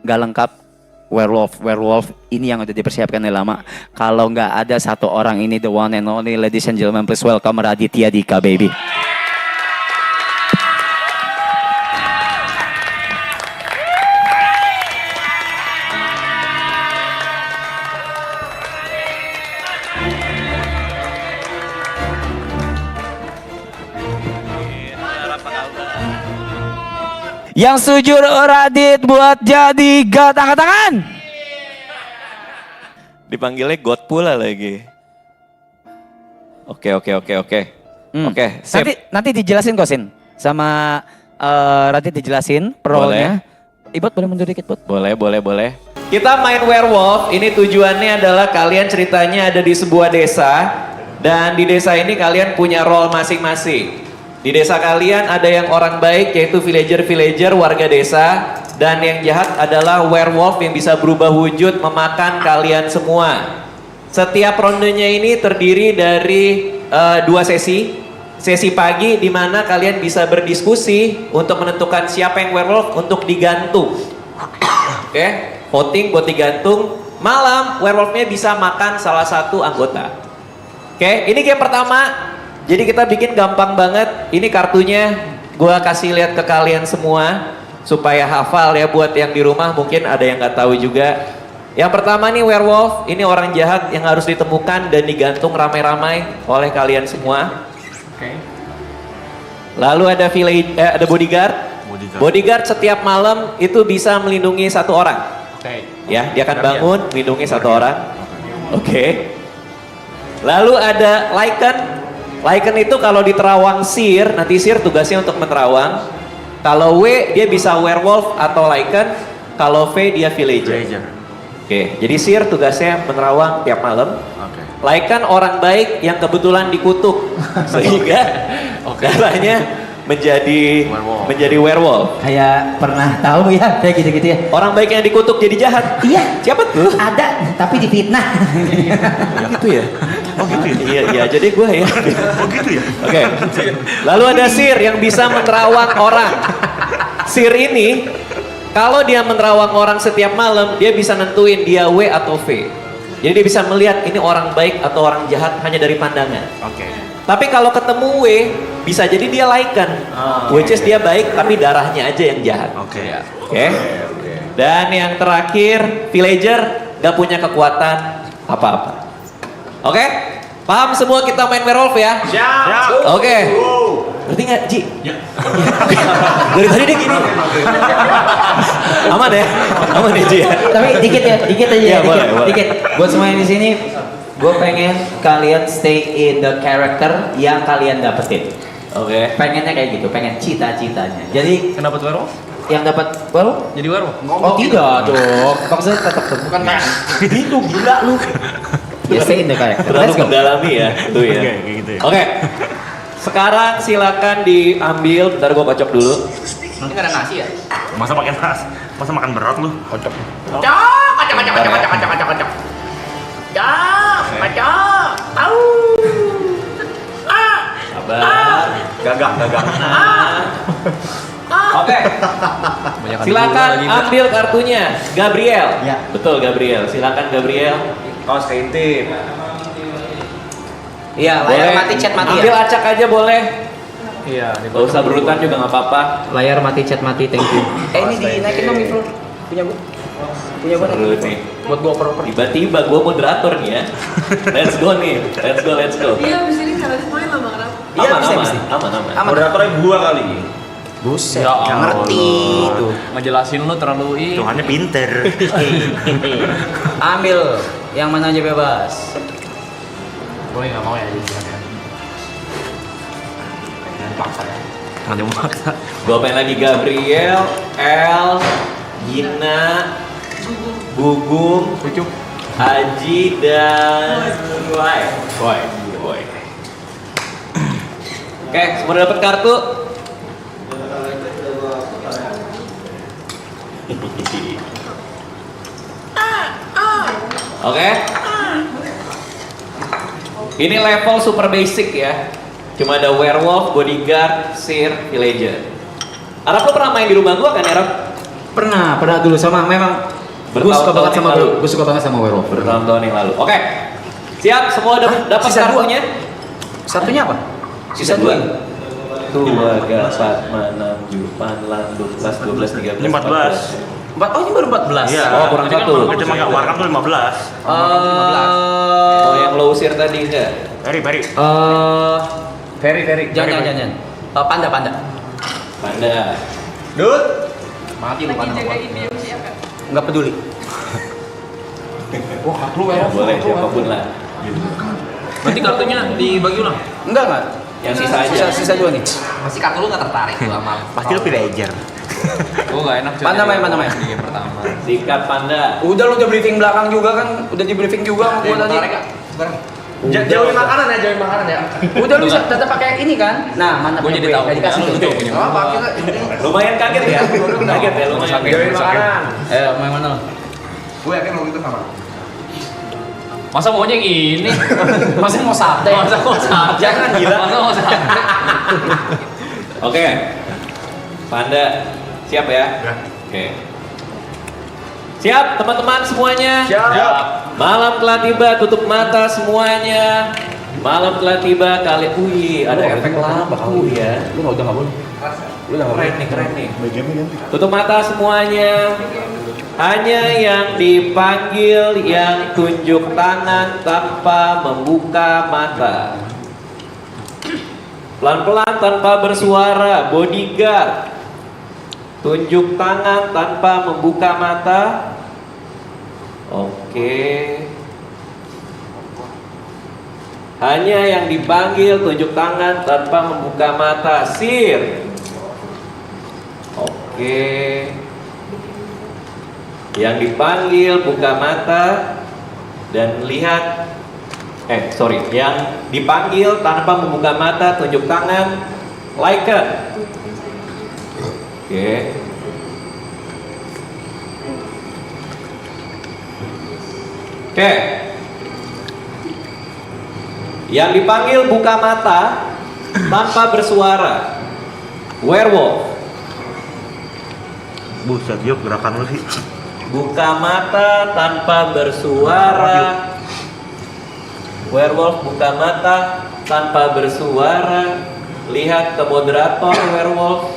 nggak lengkap. Werewolf ini yang udah dipersiapkan dari lama. Kalau nggak ada satu orang ini, the one and only, ladies and gentlemen, please welcome Raditya Dika, baby. Yang setuju Radit buat jadi God, angkat tangan. Dipanggilnya God pula lagi. Oke. Oke, sip. Nanti dijelasin Kosin sama Radit dijelasin pro-nya. Ibot boleh mundur dikit, Bot? Boleh. Kita main werewolf, ini tujuannya adalah kalian ceritanya ada di sebuah desa. Dan di desa ini kalian punya role masing-masing. Di desa kalian ada yang orang baik yaitu villager warga desa. Dan yang jahat adalah werewolf yang bisa berubah wujud memakan kalian semua. Setiap rondenya ini terdiri dari 2 sesi. Sesi pagi di mana kalian bisa berdiskusi untuk menentukan siapa yang werewolf untuk digantung. Oke, voting buat digantung. Malam werewolfnya bisa makan salah satu anggota. Oke, ini game pertama. Jadi kita bikin gampang banget. Ini kartunya gua kasih lihat ke kalian semua supaya hafal ya buat yang di rumah, mungkin ada yang nggak tahu juga. Yang pertama nih werewolf, ini orang jahat yang harus ditemukan dan digantung ramai-ramai oleh kalian semua. Oke. Lalu ada bodyguard. Bodyguard setiap malam itu bisa melindungi satu orang. Oke. Ya, dia akan bangun melindungi satu orang. Oke. Lalu ada Lycan. Lycan itu kalau di terawang Seer, nanti Seer tugasnya untuk menerawang. Kalau W dia bisa werewolf atau Lycan, kalau V dia villager. Oke, jadi Seer tugasnya menerawang tiap malam. Lycan orang baik yang kebetulan dikutuk sehingga darahnya menjadi werewolf. Kayak pernah tahu ya, kayak gitu-gitu ya. Orang baik yang dikutuk jadi jahat. Iya. Siapa tuh? Ada, tapi difitnah. Gitu ya? Oh gitu ya? Iya, jadi gue ya. Oh gitu ya? Oke. Lalu ada Seer yang bisa menerawang orang. Seer ini, kalau dia menerawang orang setiap malam, dia bisa nentuin dia W atau V. Jadi dia bisa melihat ini orang baik atau orang jahat hanya dari pandangan. Oke. Tapi kalau ketemu W, bisa jadi dia Lycan. Which is dia baik, tapi darahnya aja yang jahat. Oke. Oke. Dan yang terakhir, villager gak punya kekuatan apa-apa. Oke? Paham semua kita main werewolf ya? Siap. Oke. Ngerti gak, Ji? Ya. Dari tadi dia gini. Aman ya? Aman ya, Ji? Tapi dikit aja Ya, ya, boleh. dikit. Buat semua yang di sini, gue pengen kalian stay in the character yang kalian dapetin. Oke. Pengennya kayak gitu, pengen cita-citanya. Jadi Kenapa tuh werewolf? yang dapat baru? Jadi werewolf? Oh tidak dong, maksudnya tetap bukan kan? Itu gila lu. Ya stay in the character. Terlalu Let's go. mendalami ya, itu ya. Oke, kayak gitu ya. Oke. Sekarang silakan diambil, bentar gue kocok dulu. Ini nggak ada nasi ya? Masa pakai nas? Masa makan berat lu? Kocok. Kocok. Sabar. Gagak. Oke. Silakan ambil kartunya. Gabriel. Ya. Betul Gabriel. Silakan Gabriel. Kaos keintip. Iya, layar mati chat mati Ambil ya. acak aja boleh. Iya. Gak usah berurutan juga gak apa-apa. Layar mati chat mati, thank you. Ini dinaikin dong Bro. Punya gua. Punya gua. Seru nih. Buat gua oper-oper. Tiba-tiba gue moderator nih ya. Let's go nih. Let's go. Iya, abis ini cara main lama kenapa? Iya, Aman. Aman. Moderatornya gua kali. Buset, Ya nggak ngerti tuh. Ngejelasin lu terlalu ini. Tuhannya pinter. Ambil yang mana aja bebas. Gue nggak mau ya jadi ya. Jangan paksa ya. Nanti mau paksa. Gue pengen lagi Gabriel, El, Gina, Gugum, Ucup. Haji, dan Boy. Oke, semua udah dapet kartu? Oke. Ini level super basic ya. Cuma ada werewolf, bodyguard, seer, villager. Arab lo pernah main di rumah gua kan, Arab? Pernah dulu sama memang gue suka banget sama werewolf. Bertahun-tahun yang lalu. Oke. Siap, semua udah dapat Sisa dua. kartunya? Satunya apa? Sisa 2. 2, 3, 4, 5, 6, 7, 8, 12, 13, 14. Ini 14. Oh ini baru 14. Iya. Oh, kurang Tadi kan satu. Kita pakai warkam tuh 15. Oh, yang lo usir tadi enggak? Peri. Ferry. Jangan. Panda. Panda. Mati lu Lagi panda. jagain dia siapa? Enggak peduli. Wah, kartu Boleh siapapun lah. Berarti kartunya dibagi ulang? Enggak. Yang sisa aja. Sisa 2 nih. Masih kartu lu gak tertarik tuh sama Pasti lu villager. gue gak enak cuy. Panda main. Di game pertama. Sikat Panda. Udah lu briefing belakang juga kan? Udah di briefing juga sama gua tadi. Tertarik gak? Sekarang. Jauhin makanan ya. Udah lu tetap pakai ini kan? Nah, mana Gue jadi tahu. dikasih Lu tuh. punya. Apa kita? Lumayan kaget ya? Kaget ya lumayan. Jauhin makanan. Ayo, main mana? Gue yakin lo itu sama. Masa maunya yang ini? Masa mau sate? Masa mau sate? Jangan, gila. Masa mau sate? Oke. Panda siap ya? Oke. Siap teman-teman semuanya? Siap. Malam telah tiba, tutup mata semuanya. Malam telah tiba, kali ada efek lampu ya. Lu udah enggak boleh. Keren nih. Tutup mata semuanya. Hanya yang dipanggil yang tunjuk tangan tanpa membuka mata. Pelan-pelan tanpa bersuara, bodyguard. Tunjuk tangan tanpa membuka mata. Oke. Hanya yang dipanggil tunjuk tangan tanpa membuka mata. Sir. Oke. Yang dipanggil buka mata dan lihat. Yang dipanggil tanpa membuka mata tunjuk tangan. Like-an. Oke. Yang dipanggil buka mata tanpa bersuara. Werewolf. Buset, yuk gerakan lu sih. Buka mata tanpa bersuara. Werewolf buka mata tanpa bersuara. Lihat ke moderator werewolf.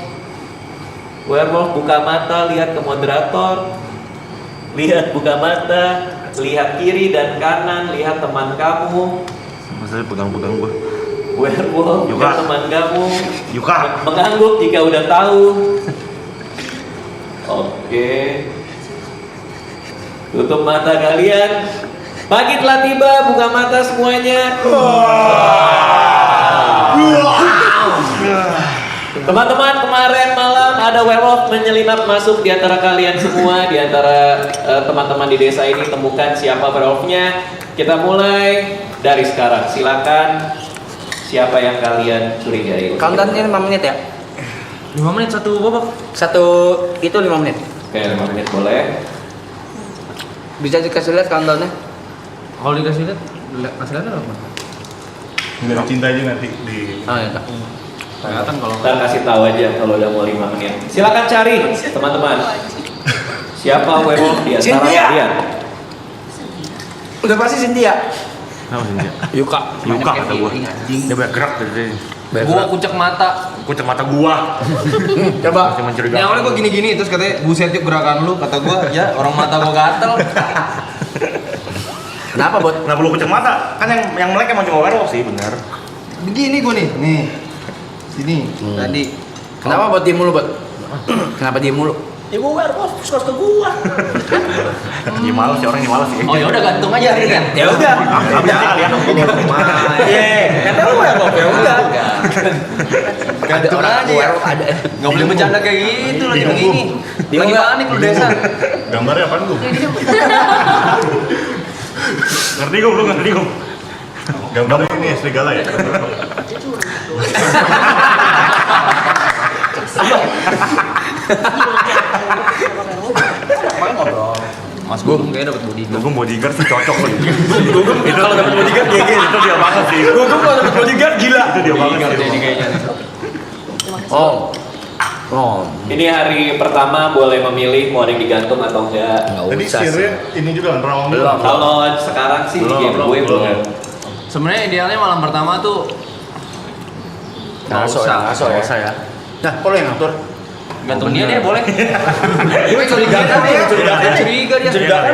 Werewolf buka mata, lihat ke moderator. Lihat buka mata, lihat kiri dan kanan, lihat teman kamu. Masa pegang-pegang gua. Werewolf, Yuka. lihat teman kamu. Yuka. Mengangguk jika udah tahu. Oke. Tutup mata kalian. Pagi telah tiba, buka mata semuanya. Teman-teman, kemarin malam ada werewolf menyelinap masuk di antara kalian semua, di antara teman-teman di desa ini. Temukan siapa werewolfnya. Kita mulai dari sekarang. Silakan, siapa yang kalian curigai? Countdown-nya 5 menit ya? 5 menit satu babak. Satu itu 5 menit. Oke, 5 menit boleh. Bisa dikasih lihat countdown-nya? Kalau dikasih lihat, kasih lihat apa? Nggak cinta aja nanti di. Oh iya, Kak. Kelihatan kalau Ntar kasih tahu aja kalau udah mau 5 menit. Silakan cari, teman-teman. Siapa werewolf di antara Cynthia. kalian? Udah pasti Cynthia. Apa sih dia? Yuka. Yuka kata gua. Dia banyak gerak dari. gua kucek mata. Kucek mata gua. Coba. Masih mencurigakan. Yang awalnya gua gini-gini terus katanya buset yuk gerakan lu, kata gua ya orang mata gua gatel. Kenapa, Bot? Kenapa lu kucek mata? Kan yang melek emang cuma werewolf sih, bener. Begini gua nih. Sini. Tadi. Kenapa Bot diem mulu, Bot? Kenapa diem mulu? Ya gua werewolf, suka ke gua. Dia malas sih, orangnya malas sih. Oh ya udah gantung aja hari ini. Ya udah. Abis sih kalian dong. Kata lu werewolf ya udah. Ada orang aja ya. Ada. Enggak boleh bercanda kayak gitu lagi Bingung. begini. Lagi panik lu desa. Gambarnya apaan lu? Ngerti gua, lu ngerti gua. Gambar ini serigala ya? Mas Gugum kayaknya dapat body. Gugum bodyguard sih cocok loh. Gugum itu kalau dapat bodyguard GG itu dia banget sih. Gugum kalau dapat bodyguard gila. Itu dia banget sih. Ini kayaknya. Oh. Oh, Ini hari pertama boleh memilih mau ada yang digantung atau enggak. nggak Tadi usah sih. sirnya ini juga kan rawang Belum. juga. Kalau sekarang sih di game gue belum. Sebenarnya idealnya malam pertama tuh Ngaso ya. Nah, kalau yang ngatur gantung dia deh boleh. Gue curiga dia. Curiga.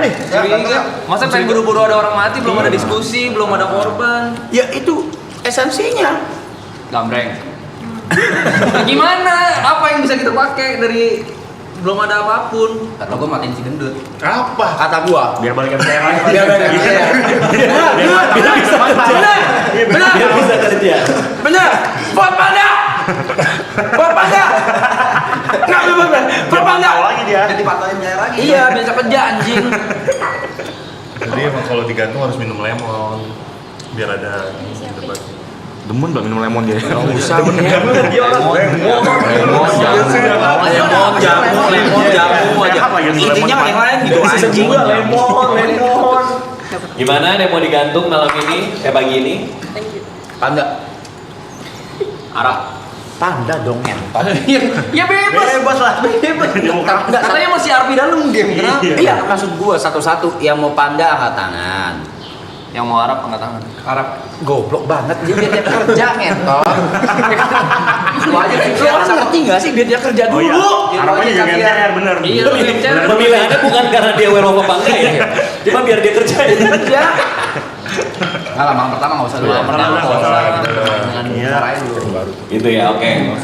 Masa pengen buru-buru ada orang mati, belum ada diskusi, belum ada korban. Ya itu esensinya. Gambreng. Nah, gimana? Apa yang bisa kita pakai dari belum ada apapun? Kata gua matiin si gendut. Apa? Kata gua. Biar balikan saya lagi. Biar bisa kerja. Biar bisa kerja. Bener. Buat panda. Nggak bener. Buat panda. Lagi dia. Jadi patahin saya lagi. Iya, bisa kerja anjing. Jadi emang kalau digantung harus minum lemon. Biar ada debat. Demen banget minum lemon dia. Enggak usah. Dia orang jamu aja. Intinya yang lain gitu anjing. Lemon. Gimana ada yang mau digantung malam ini? Pagi ini? Panda. Arak. Panda dong ya. Ya bebas. Bebas lah. Bebas. Enggak, katanya masih Arpi dalam game. Kenapa? Iya, maksud gua satu-satu yang mau panda angkat tangan. Yang mau Arab angkat tangan. Arab goblok banget dia kerja ngentot. Lu aja lu ngerti enggak sih biar dia kerja dulu. Harapannya juga MCR bener. Iya, lu MCR. Pemilihannya bukan karena dia werewolf apa enggak ya. Cuma biar dia kerja. Kerja. Enggak lah, malam pertama enggak usah dulu. Malam pertama nggak usah. Dengan caranya dulu. Gitu ya, oke.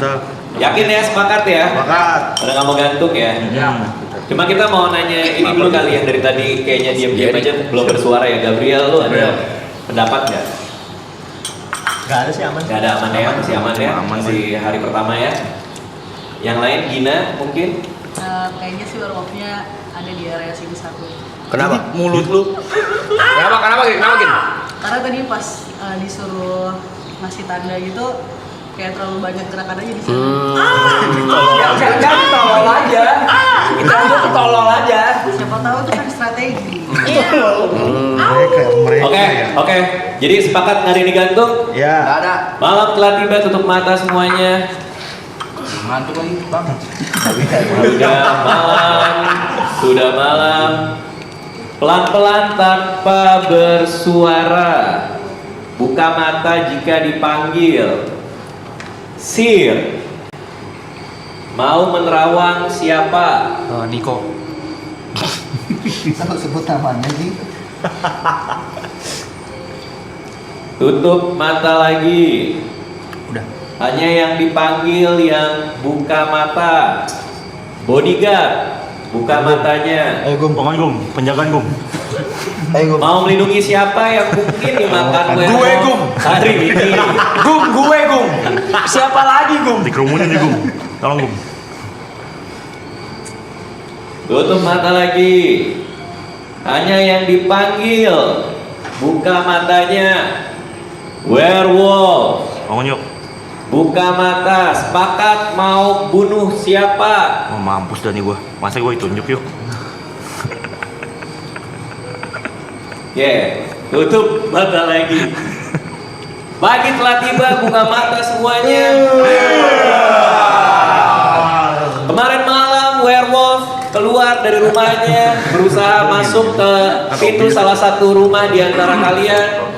Yakin ya, sepakat ya? Sepakat. Udah nggak mau gantung ya? Cuma kita mau nanya ini dulu kali yang dari tadi kayaknya diam-diam aja belum bersuara ya. Gabriel, lu ada pendapat nggak? Gak ada sih aman. Nggak ada aman ya, masih aman ya, masih hari pertama ya. Yang lain Gina mungkin? Kayaknya sih werewolfnya ada di area sini satu. Kenapa? Mulut lu. Kenapa Gin? Karena tadi pas disuruh ngasih tanda gitu kayak terlalu banyak gerakan aja di sini. Jangan tolol aja. Kita aja tolol aja. Siapa tahu itu kan strategi. Oke. Jadi sepakat hari ini gantung? Enggak ada. Malam telah tiba, tutup mata semuanya. Ngantuk lagi, Bang. Sudah malam. Pelan-pelan tanpa bersuara. Buka mata jika dipanggil. Sir. Mau menerawang siapa? Niko. Kalau sebut namanya sih. Tutup mata lagi. Udah. Hanya yang dipanggil yang buka mata. Bodyguard, buka matanya. Pokoknya Gum, penjagaan Gum. Mau melindungi siapa yang mungkin dimakan Gue, Gum. hari ini? Gum. Siapa lagi, Gum? Dikerumunin nih Gum. Tolong Gum. Tutup mata lagi. Hanya yang dipanggil. Buka matanya. Werewolf. Bangun yuk. Buka mata. Sepakat mau bunuh siapa? Oh, mampus dah nih gua. Masa gua ditunjuk yuk. Tutup mata lagi. Pagi telah tiba, buka mata semuanya. Kemarin malam werewolf keluar dari rumahnya, berusaha masuk ke pintu salah satu rumah di antara kalian.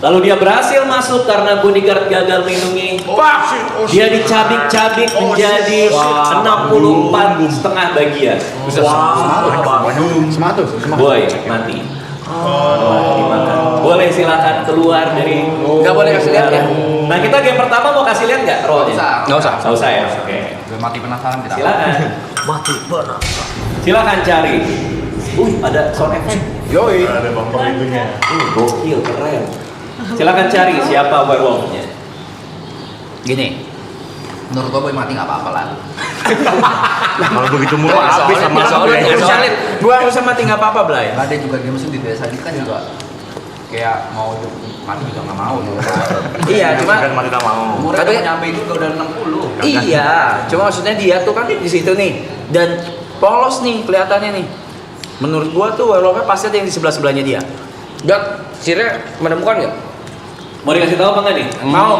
Lalu dia berhasil masuk karena bodyguard gagal melindungi. Dia dicabik-cabik menjadi 64 setengah bagian. Boy, mati. Dimakan. Boleh silakan keluar dari. Nggak boleh kasih lihat ya? Nah, kita game pertama mau kasih lihat nggak rollnya? Nggak usah. Nggak usah ya. Oke. Udah mati penasaran kita. Silakan. Silakan cari. Ada sound effect. Yoi. Ada bumper itunya. Gokil, keren. Silakan cari siapa werewolfnya. Gini. Menurut gua boy mati nggak apa-apa lah. Kalau begitu mulu habis sama Soalnya gua nggak usah mati nggak apa-apa, Blay. Ada juga dia musuh di desa ini kan juga kayak mau mati juga nggak mau. Iya, cuma kan mati tak mau. umurnya udah nyampe juga udah 60. Iya, cuma maksudnya dia tuh kan di situ nih dan polos nih kelihatannya nih. Menurut gua tuh werewolfnya pasti ada yang di sebelah-sebelahnya dia. Gat, sirnya menemukan nggak? Mau dikasih tahu apa nggak nih? Mau.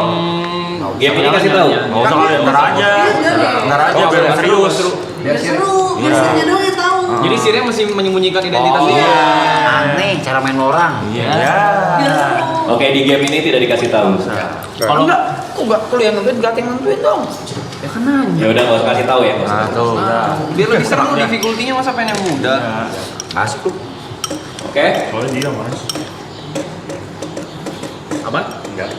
Game ini kasih tahu. Nggak usah lah, ntar aja. Ntar aja biar serius. Biar seru, biar serunya doang yang tahu. Jadi Sirnya mesti menyembunyikan identitas dia. Aneh cara main orang. Iya. Biar seru. Oke, di game ini tidak dikasih tahu. Kalau enggak, lu yang nentuin, gak yang nentuin dong. Ya kan nanya. Ya udah nggak usah kasih tahu ya. nggak usah. Nah, tuh, udah. Biar lebih seru difficulty-nya masa pengen yang muda. Asik lu. Oke. Soalnya dia mas. Apa? Enggak.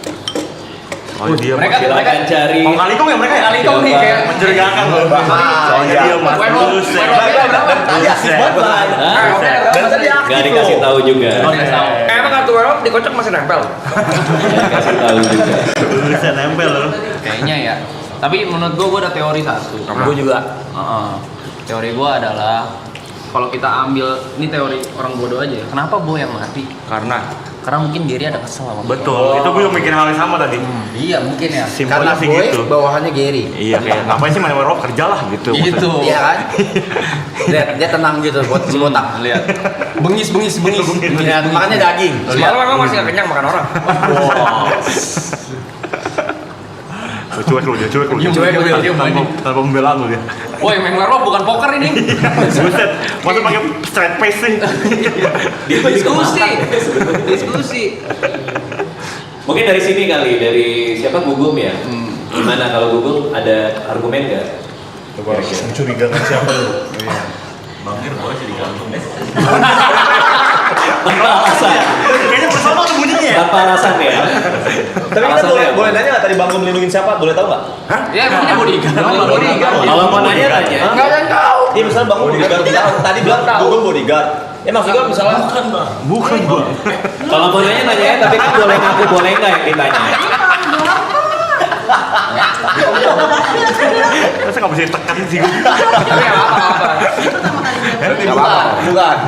Oh dia Mereka Silakan cari. Kong kali kong ya mereka ya? Kali kong nih kayak Mencurigakan loh. Soalnya dia mas. Buset. Gak dikasih tahu juga. Emang kartu werewolf dikocok masih nempel. Kasih tahu juga. Buset nempel loh. kayaknya ya. Tapi menurut gua ada teori satu. Gue juga. Teori gua adalah kalau kita ambil ini teori orang bodoh aja. Kenapa Bo yang mati? Karena mungkin Gary ada kesel sama Bo. Betul. Itu gue juga mikir hal yang sama tadi. Iya mungkin ya. Simpelnya sih Boy gitu. bawahannya Gary. Iya kayak ngapain sih main werewolf kerja lah gitu. Gitu. Iya kan? Dia tenang gitu buat si botak. Lihat. Bengis. Ya, makannya daging. Semalam memang masih gak kenyang makan orang. Cuek lu dia, cuek lu. Cuek lu dia, Tanpa pembelaan lu dia. Woi, main werewolf bukan poker ini. Buset, masa pakai straight face sih? Diskusi. Mungkin dari sini kali, dari siapa Gugum ya? Gimana kalau Gugum ada argumen nggak? Coba mencurigakan siapa lu? Bangkir boleh sih digantung. Tanpa alasan. Kayaknya bersama tuh bunyinya ya? Tanpa alasan ya. Tapi kita boleh nanya nggak tadi Bang Gum melindungi siapa? Boleh tahu nggak? Ya emangnya bodyguard. Kalau mau nanya tanya. Enggak ada yang tahu. Iya misalnya Bang Gum bodyguard bilang tadi bilang Gum bodyguard. Maksudnya misalnya Bukan gua. Kalau mau nanya ya, tapi kan boleh ngaku boleh nggak yang ditanya. Masa nggak bisa ditekan sih gua? Tapi apa-apa. Enggak apa-apa. Bukan.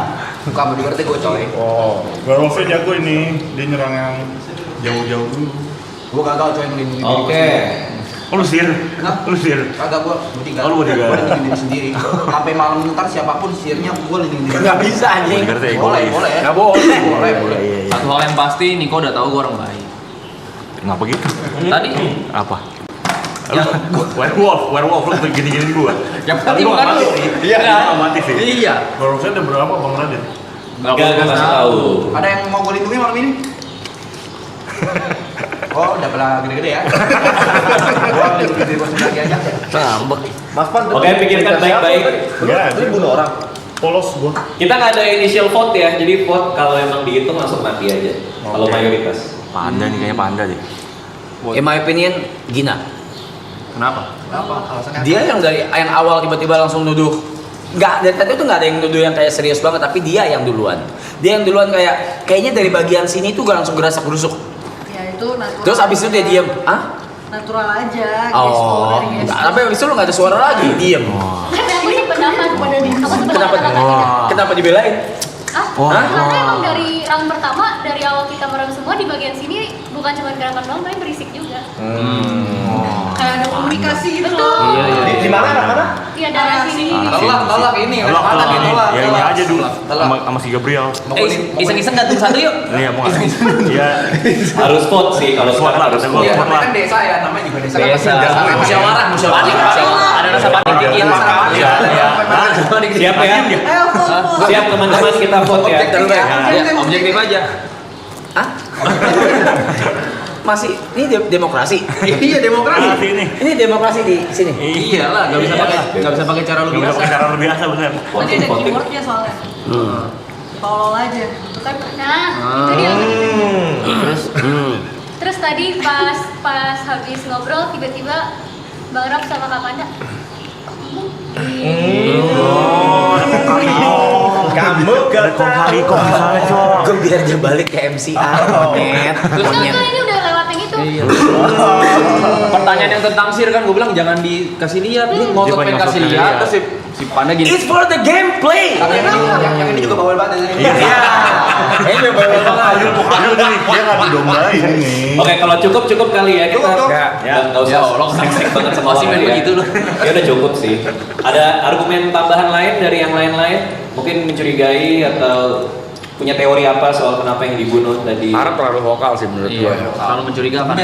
Bukan bodyguard gue coy. Oh, werewolfnya jago ini. Dia nyerang yang jauh-jauh dulu. Gua kagak coy melindungi diri. Oke. Oh lu sihir? Hah? Lu sihir? Kagak gua bodyguard. Oh, lu bodyguard. Gua lindungi diri sendiri. Sampai malam ntar siapapun sihirnya gua lindungi diri. Enggak bisa anjing. Bodyguard tuh Boleh, egois. boleh. Nggak boleh. Boleh. Satu hal yang pasti, Niko udah tahu gue orang baik. Kenapa gitu? Tadi Apa? Werewolf lu gini-gini gua. yang tadi bukan lu. Iya, nggak mati sih. Iya. Werewolfnya ada berapa Bang Radit? Gak kasih tahu. Ada yang mau gua lindungi malam ini? Oh, udah pernah gede-gede ya. Gua lindungi diri gua sendiri aja. Mas Pan. Oke, pikirkan baik-baik. Enggak, Tadi bunuh orang. polos gua. Kita nggak ada initial vote ya, jadi vote kalau emang dihitung langsung mati aja. Kalau Oke. mayoritas. Panda nih kayaknya panda deh. In my opinion, Gina. Kenapa? Dia yang dari yang awal tiba-tiba langsung nuduh. Enggak, dari tadi tuh nggak ada yang nuduh yang kayak serius banget, tapi dia yang duluan. Dia yang duluan kayaknya dari bagian sini tuh gak langsung gerasak-gerusuk. Ya itu natural. Terus abis itu dia diem. Hah? Natural aja. Oh, enggak. Tapi abis itu lu nggak ada suara lagi, diem. Tapi aku sependapat. Aku sependapat. Kenapa dibelain? Ah, Hah? karena emang dari round pertama, dari awal kita merem semua di bagian sini bukan cuma gerakan doang, tapi berisik juga. Kayak ada komunikasi gitu Betul. loh. Di mana anak mana? Iya dari sini. Tolak ini. Tolak, Tolak. ya ini aja dulu sama si Gabriel. Iseng-iseng gantung satu yuk. Iya, mau nggak? Iya, Harus vote sih kalau Harus vote lah, sekarang. kata gua. Iya, Vote lah. kan desa ya, namanya juga desa. Desa. Musyawarah. Ada rasa panik dikit. Iya, iya. Siap ya? Ayo, vote. Siap teman-teman, kita vote ya. Objektif aja. Hah? Masih ini demokrasi. Iya demokrasi. Ini demokrasi di sini. Iyalah, nggak bisa pakai cara lu Nggak bisa biasa. pakai cara lebih biasa bener. Nanti ada keywordnya soalnya. Tolol aja. Itu kan Nah, itu dia. Terus tadi pas habis ngobrol tiba-tiba Bang Rap sama Kak Panda. Kamu Ada kong kali kong misalnya cowok. Gue biar dia balik ke MCR, net. Enggak, ini udah lewat yang itu. Pertanyaan yang tentang Sir kan gue bilang jangan dikasih lihat, dia ngotot pengen pengen kasih ngotot lihat lihat. terus si Panda gini. It's for the gameplay. Yang ini juga bawel banget ini. Iya. Ini bawel banget. Aduh nih, dia nggak didombain nih. Oke, kalau cukup kali ya kita. Nggak usah Ya Allah, seksek banget sama masih main orang ya. begitu loh. Ya udah cukup sih. Ada argumen tambahan lain dari yang lain-lain? Mungkin mencurigai atau punya teori apa soal kenapa yang dibunuh tadi? Harap terlalu vokal sih menurut gue. Iya, selalu mencurigakan.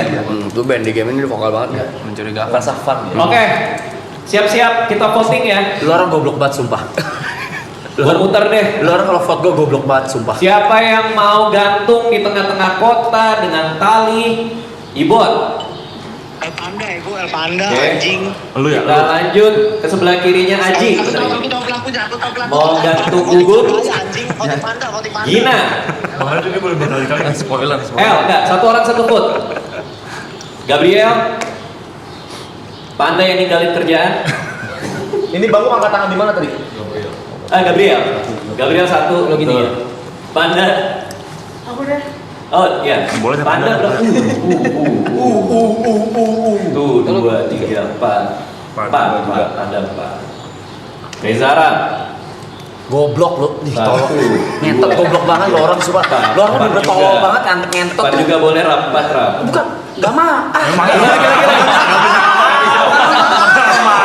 Itu band di game ini vokal banget ya. Mencurigakan. Rasa fun ya. Oke, siap-siap kita voting ya. Lu orang goblok banget sumpah. Gua muter deh. Lu orang kalau vote gue goblok banget sumpah. Siapa yang mau gantung di tengah-tengah kota dengan tali? Ibon. El Panda ya, gue El Panda, Oke. anjing. Lu ya? Kita lanjut ke sebelah kirinya Aji. Aku tahu pelakunya, aku tahu pelakunya. Mau gantung gugur? Anjing, Oti Panda, Oti Panda. Gina. Makanya dia boleh berkali-kali. Spoiler. Enggak, satu orang satu vote. Gabriel. Panda yang ninggalin kerjaan. Ini Bang angkat tangan di mana tadi? Gabriel. Gabriel satu, lo gini ya. Panda. Aku deh. Oh iya. Boleh, Panda Panda. berapa? Tuh, 2, 3, 4. 4, Panda 4. Rezara. Goblok lu. Ih, tolong. Satu, Ngentot dua, goblok banget lu orang sumpah. Lu orang empat udah juga. tolol banget ngentot. 4 juga boleh rap, 4 rap. Bukan, gak mah.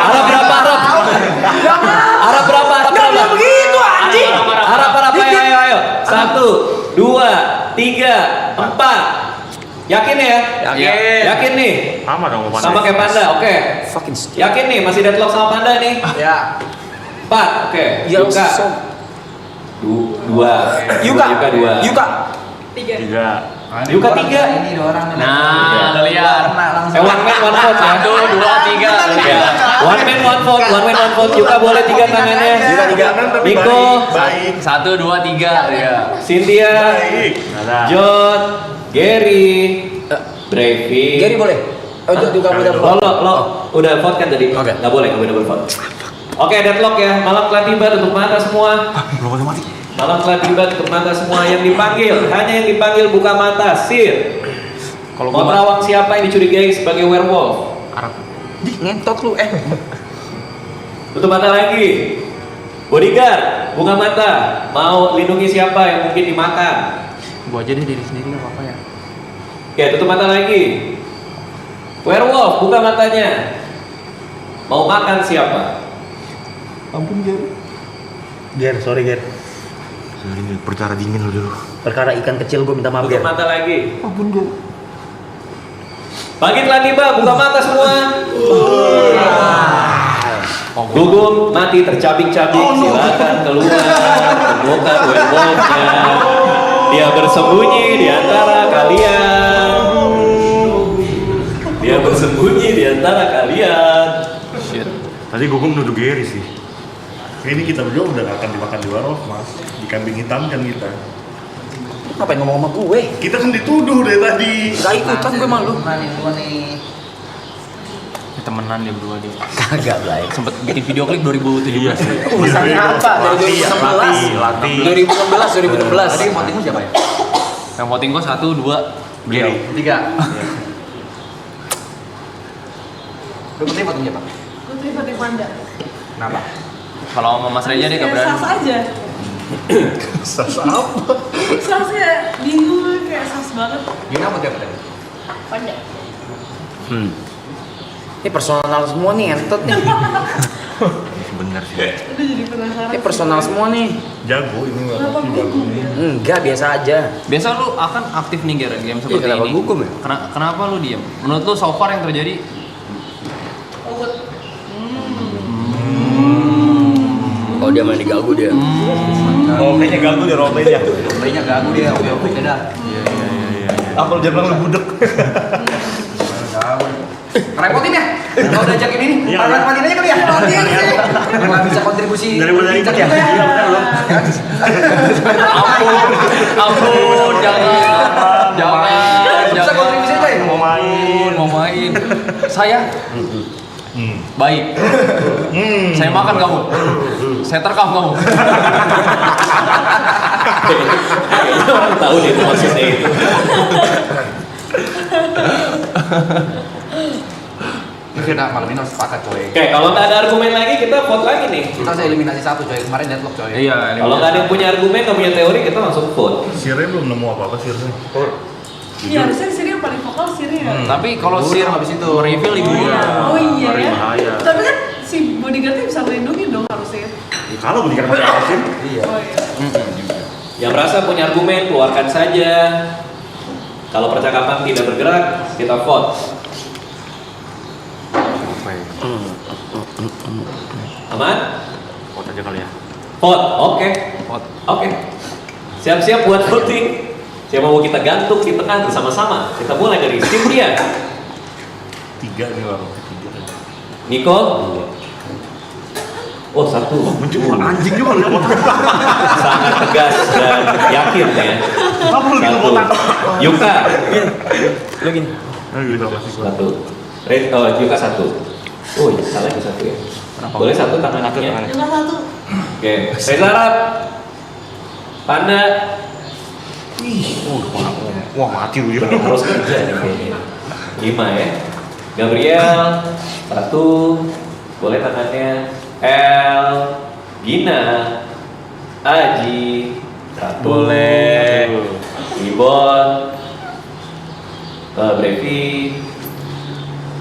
Arab berapa Arab? Arab berapa? Arab berapa? begitu anjing. Arab ayo. 1, 2, 3, 4. Yakin ya? Yakin nih? Sama dong sama Sama kayak Panda, oke. Fucking stupid. Yakin nih masih deadlock sama Panda nih? Ya. 4, oke. Ya, Yuka. so- 2. Yuka. 2. Yuka. 3. Yuka 3. Nah, lihat. One man one vote ya. 1, 2, 3. One man one vote. Yuka boleh 3 tangannya. Yuka 3. Miko, Baik. 1, 2, 3. Ya. Cynthia, Baik. Nada. John, Gary, Brevi. Gary boleh? Oh, juga udah Lo udah vote kan tadi? Oke. Nggak boleh double vote. Oke, deadlock ya. Malam telah tiba untuk mata semua. Belum ada mati. Malam telah tiba untuk mata semua yang dipanggil. Hanya yang dipanggil buka mata. Sir. Kalau Mau gua terawang siapa yang dicurigai sebagai werewolf? Arab. Ngentot lu Tutup mata lagi. Bodyguard, buka mata. Mau lindungi siapa yang mungkin dimakan? Gua aja deh diri sendiri enggak apa-apa ya. Oke, tutup mata lagi. Werewolf, buka matanya. Mau makan siapa? Ampun Ger. Sorry Ger. Sorry, perkara dingin lu dulu. Perkara ikan kecil gue minta maaf Tutup ya. mata lagi. Ampun Ger. Pagi telah tiba, buka mata semua. Gugum mati tercabik-cabik, silakan keluar. Temukan werewolfnya. Dia bersembunyi di antara kalian. Dia bersembunyi di antara kalian. Tadi Gugum nuduh Gary sih. Ini kita berdua udah gak akan dimakan di werewolf mas. Di kambing hitam kan kita. Ngapain ngomong sama gue? Kita kan dituduh dari tadi. Gak ikutan gue malu. Ini temenan dia berdua dia. Kagak Blay. Sempet bikin video klip 2017 sih. Urusannya apa? Dari 2016. 2016. Tadi voting gua siapa ya? Yang voting gua 1, 2, beliau. 3. Lu voting siapa? Gue pribadi Panda. Kenapa? Kalau sama Mas Reja dia gak berani. Sas aja. Sas apa? Sasnya bingung kayak sas banget. Gimana voting apa tadi? Panda. Ini personal semua nih entot nih. Bener sih. Udah jadi penasaran. Ini personal semua nih. Jago ini nggak pasti jago. Enggak, biasa aja. Biasa lu akan aktif nih Ger, game seperti kenapa ini. gugup ya? Kenapa lu diam? Menurut lu so far yang terjadi? Ogut. Oh dia main diganggu dia. Oh, kayaknya ganggu deh roleplaynya. Kayaknya gagu dia, oke dah. Apa lu jangan lu budek? Repotin ya? Kalau udah ajakin ini, Iya, paling iya. repotin aja kali ya? Nggak bisa kontribusi. Dari mulai Cak iya benar loh. Ampun, jangan. Bisa kontribusi aja ya? Mau main. Mau main. Saya baik. Saya makan kamu. Saya terkam kamu. Kayaknya orang tahu deh itu maksudnya itu. Kita malam ini harus sepakat coy. Oke, kalau nggak ada argumen lagi kita vote lagi nih. Kita harus eliminasi satu coy. Kemarin deadlock coy. Iya. Kalau nggak ada yang punya argumen, nggak punya teori, kita langsung vote. Sirnya belum nemu apa-apa Sirnya. Iya, harusnya di sini yang paling vokal Siri ya. Tapi kalau Sir habis itu reveal ibu Oh iya ya. Bahaya. Tapi kan si bodyguardnya bisa melindungi dong harusnya. Kalau beli karena pakai Sir. Iya. Oh iya. Yang merasa punya argumen, keluarkan saja. Kalau percakapan tidak bergerak, kita vote. Aman? Vote aja kali ya. Vote, oke. Oke. Siap-siap buat voting. Siapa mau kita gantung di tengah bersama-sama? Kita mulai dari Cynthia. 3 nih Warlock. 3. Niko. Oh, 1. Mencuri anjing juga lu. Sangat tegas dan yakin ya. Apa lu gitu 1. botak? Yuka. Lu gini. Aduh, gitu masih gua. 1. Yuka 1. Oh, ya, salah itu 1 ya. Boleh 1 tangan kakinya. Cuma 1. Oke, Reza Arab. Panda. Wah, mati lu ya. Terus kerja nih kayaknya. 5 ya. Gabriel 1. Boleh tangannya. El, Gina, Aji 1. Boleh. Ibon, Brevi,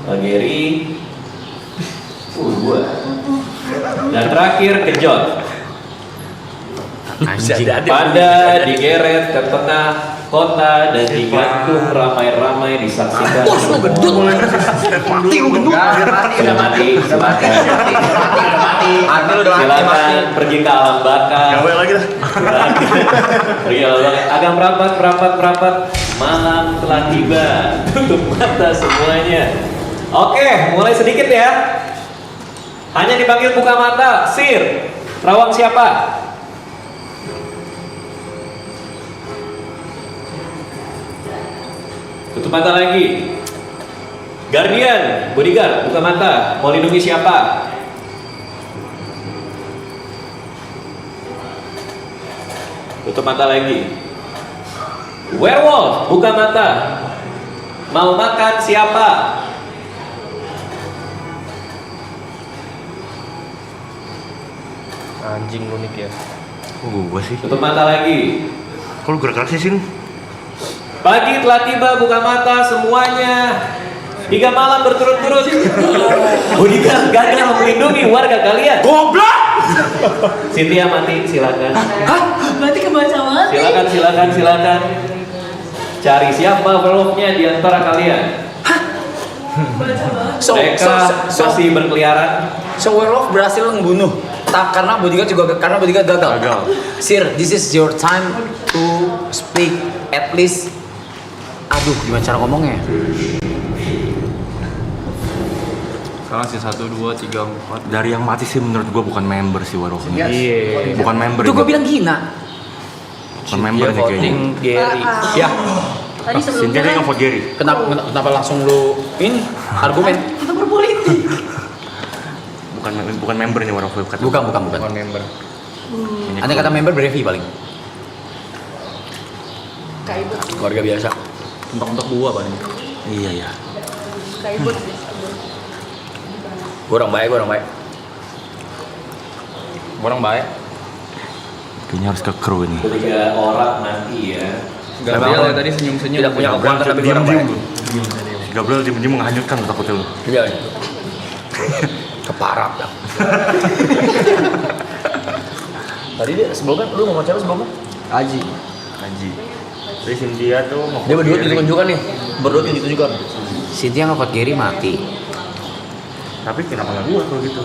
Gary, 2. Dan terakhir Kejot. Pada digeret ke tengah kota dan digantung ramai-ramai disaksikan. Bos lu gendut. Mati lu gendut. Sudah mati, silakan. Mati lu udah mati. Silakan pergi ke alam baka. Gawe lagi dah. Pergi ke alam baka. Agak merapat. Malam telah tiba. Tutup mata semuanya. Oke, mulai sedikit ya. Hanya dipanggil buka mata. Sir, Rawang siapa? Tutup mata lagi. Guardian, bodyguard, buka mata. Mau lindungi siapa? Tutup mata lagi. Werewolf, buka mata. Mau makan siapa? Anjing lu nih ya. Gua sih. Tutup mata lagi. Kok lu gerak sih sini? Pagi telah tiba, buka mata semuanya. 3 malam berturut-turut. Bodyguard gagal melindungi warga kalian. Goblok! Cynthia mati, silakan. Berarti kebaca mati. Silakan. Cari siapa werewolfnya di antara kalian. Mereka masih berkeliaran. So werewolf berhasil membunuh. Karena bodyguard gagal. Sir, this is your time to speak at least. Aduh, gimana cara ngomongnya? Sekarang sih 1, 2, 3, 4. Dari yang mati sih menurut gua bukan member sih Warlock ini. Iya. Bukan member. Itu ini. gue bilang Gina. Bukan member nih kayaknya. Gary. Ya, Tadi sebelumnya Cynthia dia kan nge-vote Gary. kenapa langsung lu ini argumen? kita berpolitik. Bukan member nih Warlock kata. Bukan. Bukan member. Anda kata member Brevi paling. Kaibut. Keluarga biasa. Untuk gua paling. Iya ya. Kaibut. Gue orang baik. Orang baik. Kayaknya harus ke kru ini. 3 orang mati ya. Gabriel ya tadi senyum-senyum. Tidak punya kekuatan tapi gue orang baik. Gabriel diem menghanyutkan takutnya lu. Iya. Keparap dah. Tadi dia sebelumnya lu ngomong siapa sebelumnya? Aji. Jadi Cynthia tuh mau Dia berdua ditunjukkan nih. Berdua ditunjukkan. Cynthia nge-vote Gary mati. Tapi kenapa nggak gua kalau gitu?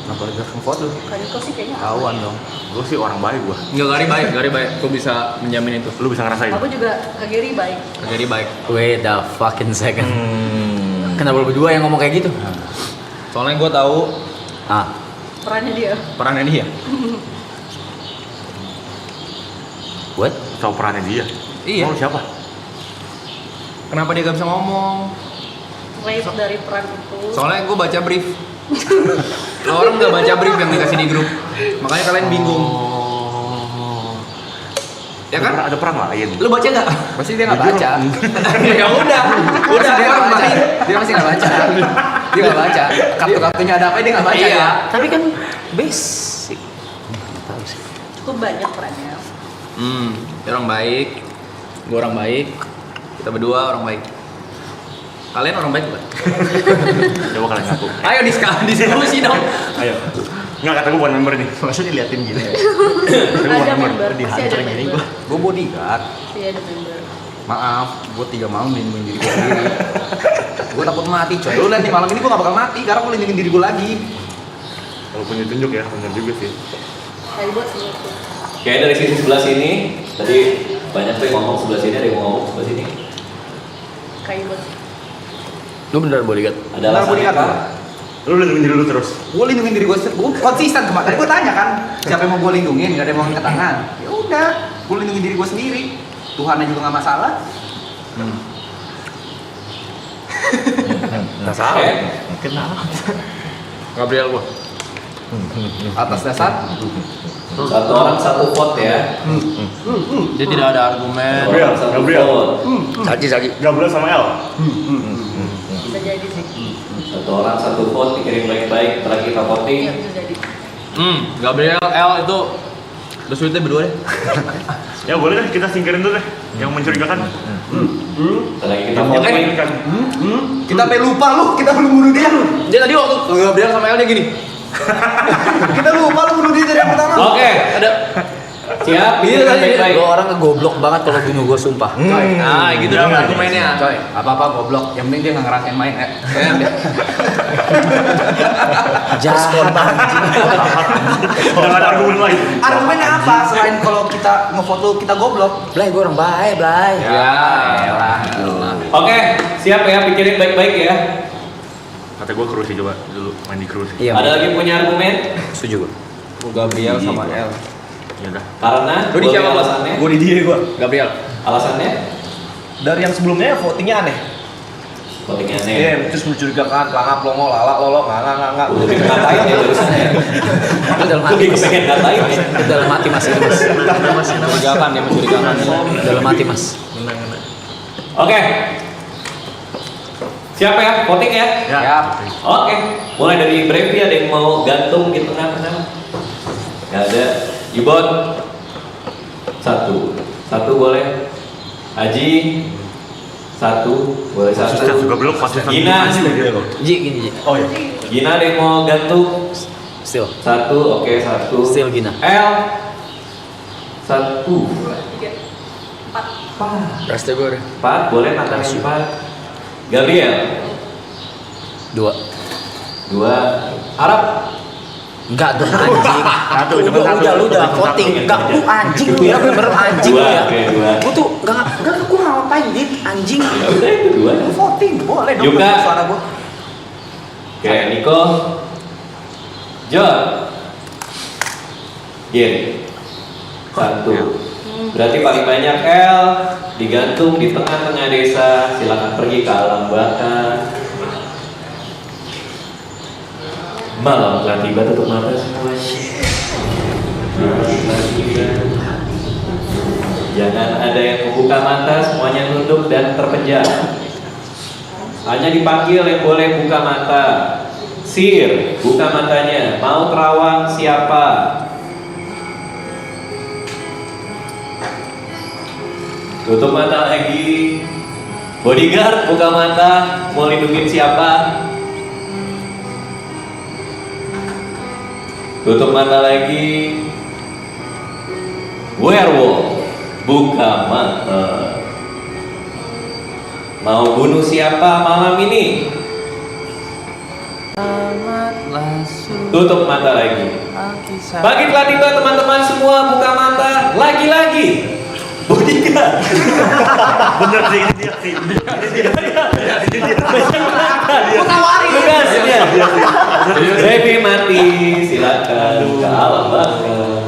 Kenapa lu harus nge-vote lu? Kaniko sih kayaknya. Tawan dong. Gua sih orang baik gua. Enggak, Gary baik. Gua bisa menjamin itu. Lu bisa ngerasain? Aku juga ke Gary baik. Gary baik. Wait the fucking second. Kenapa lu berdua yang ngomong kayak gitu? Soalnya gua tahu Perannya dia. perannya dia. What? Tahu perannya dia? Iya. Mau siapa? Kenapa dia gak bisa ngomong? Rape dari peran itu. Soalnya gue baca brief. Orang nggak baca brief yang dikasih di grup, makanya kalian bingung. Ya kan? Ada perang lain. Lu baca nggak? Pasti dia nggak baca. Ya udah Dia orang nggak baca. main. Dia pasti nggak baca. Dia nggak baca. Kartu-kartunya ada apa dia nggak baca. Iya. Ya. Tapi kan basic. Tahu sih. Cukup banyak perannya. Dia orang baik, gue orang baik, kita berdua orang baik. Kalian orang baik bukan? Coba kalian ngaku. Ayo diskusi dong. Ayo. Nggak, kata gue bukan member nih. Masa diliatin gini ya? Ada member, pasti ada member. Gue bodyguard. Pasti ada member. Maaf, gue 3 malam lindungin diri gue sendiri. Gue takut mati coy. Lu lihat nih malam ini gue gak bakal mati karena gue lindungin diri gue lagi. Walaupun ditunjuk ya, bener juga sih. Kayak buat sih. Oke, dari sisi sebelah sini, tadi banyak tuh yang ngomong sebelah sini, ada yang ngomong sebelah sini. Kayak buat. Lu beneran bodyguard? Ada alasannya bodyguard apa? Lu lindungin diri lu terus. Gue lindungin diri gue konsisten kemarin. Tadi gue tanya kan, siapa yang mau gue lindungin? Gak ada yang mau angkat tangan. Ya udah, gue lindungin diri gue sendiri. Tuhannya juga gak masalah. Nggak salah. Kenapa? Gabriel gua. Atas dasar Satu orang satu vote ya. Dia tidak ada argumen. Gabriel, Satu Gabriel. vote. Sagi. Gabriel sama L. Bisa jadi sih. Satu orang satu vote, dikirim baik-baik, setelah kita voting. Iya bisa jadi. Gabriel, L itu udah sulitnya berdua deh. Ya boleh deh, kita singkirin dulu deh. Yang mencurigakan. Setelah kita voting. Kita sampai lupa lu, kita belum bunuh dia. Dia tadi waktu Gabriel sama L dia gini. Kita lupa lu bunuh dia dari yang pertama. Oke, Ada. siap. Iya Dikirim tadi baik-baik. lo orang ngegoblok banget kalau bunuh gue sumpah. Coy. Nah, gitu dong argumennya. Coy, apa-apa goblok. Yang penting dia nggak ngerasain main ya. Jahat anjing. Jangan ada argumen lain. Argumennya apa selain kalau kita ngevote lu kita goblok? Blay, gue orang baik, Blay. Ya, elah. Oke, siap ya, pikirin baik-baik ya. Kata gue cruise coba dulu main di cruise. Iya. Ada lagi punya argumen? Setuju gue. Gabriel sama L. Ya udah. Karena Lu di siapa, Bos? alasannya? Gue di dia gua. Gabriel. Alasannya? Dari yang sebelumnya votingnya aneh. Votingnya aneh. Iya, terus mencurigakan, pelangap, longo, lala, lolo, nggak. Gue lebih ngatain ya barusan ya. Itu dalam Gue hati lebih mas. pengen ngatain ya. Itu dalam hati mas itu mas. Mencurigakan dia mencurigakan. Dalam hati mas. Oke. Siap ya, voting ya? Ya. Oke. Mulai dari Brevi, ada yang mau gantung di tengah-tengah? Gak ada. Ibon. Satu boleh. Haji. Satu boleh Susah satu. juga belum pasti. Gina. Ji gini Ji. Oh iya. Gina ada yang mau gantung? Still. Satu, oke satu. Still Gina. L. Satu. Rasta gue. 4, boleh matang 4. Gabriel. 2. 2. Arab. Enggak dong anjing. Satu, Udah, cuma satu. udah Cuma voting. satu. Enggak, lu anjing lu ya bener anjing lu 2, ya. oke 2. Gue tuh enggak gue ngapain dit anjing. Ya udah itu 2. Lu voting boleh dong Juga. suara gue. Oke, Niko. John. Gin. 1. Berarti paling banyak L digantung di tengah-tengah desa. Silakan pergi ke alam baka. Malam telah tiba, tutup mata semua. Malam telah tiba. Jangan ada yang membuka mata, semuanya tunduk dan terpejam. Hanya dipanggil yang boleh buka mata. Sir, buka matanya. Mau terawang siapa? Tutup mata lagi. Bodyguard, buka mata. Mau lindungin siapa? Tutup mata lagi. Werewolf, buka mata. Mau bunuh siapa malam ini? Tutup mata lagi. Bangkitlah tiba teman-teman semua, buka mata. Lagi-lagi. Bodyguard. Bener sih, ini dia sih. Tugasnya. Baby mati, silakan ke alam baka.